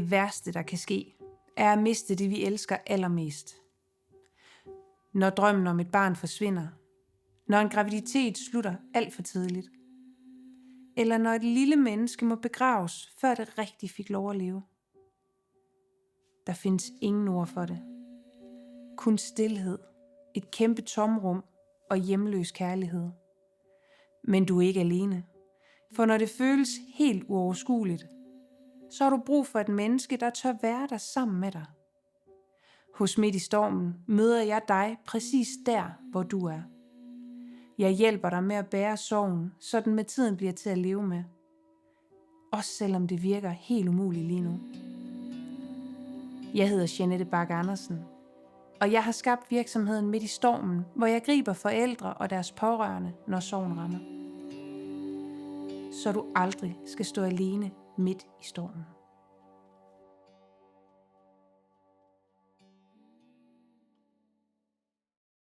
Det værste, der kan ske, er at miste det, vi elsker allermest. Når drømmen om et barn forsvinder, når en graviditet slutter alt for tidligt, eller når et lille menneske må begraves, før det rigtig fik lov at leve. Der findes ingen ord for det. Kun stilhed, et kæmpe tomrum og hjemløs kærlighed. Men du er ikke alene, for når det føles helt uoverskueligt, så har du brug for et menneske, der tør være der sammen med dig. Hos Midt i Stormen møder jeg dig præcis der, hvor du er. Jeg hjælper dig med at bære sorgen, så den med tiden bliver til at leve med. Også selvom det virker helt umuligt lige nu. Jeg hedder Jeanette Bak Andersen, og jeg har skabt virksomheden Midt i Stormen, hvor jeg griber forældre og deres pårørende, når sorgen rammer. Så du aldrig skal stå alene midt i stormen.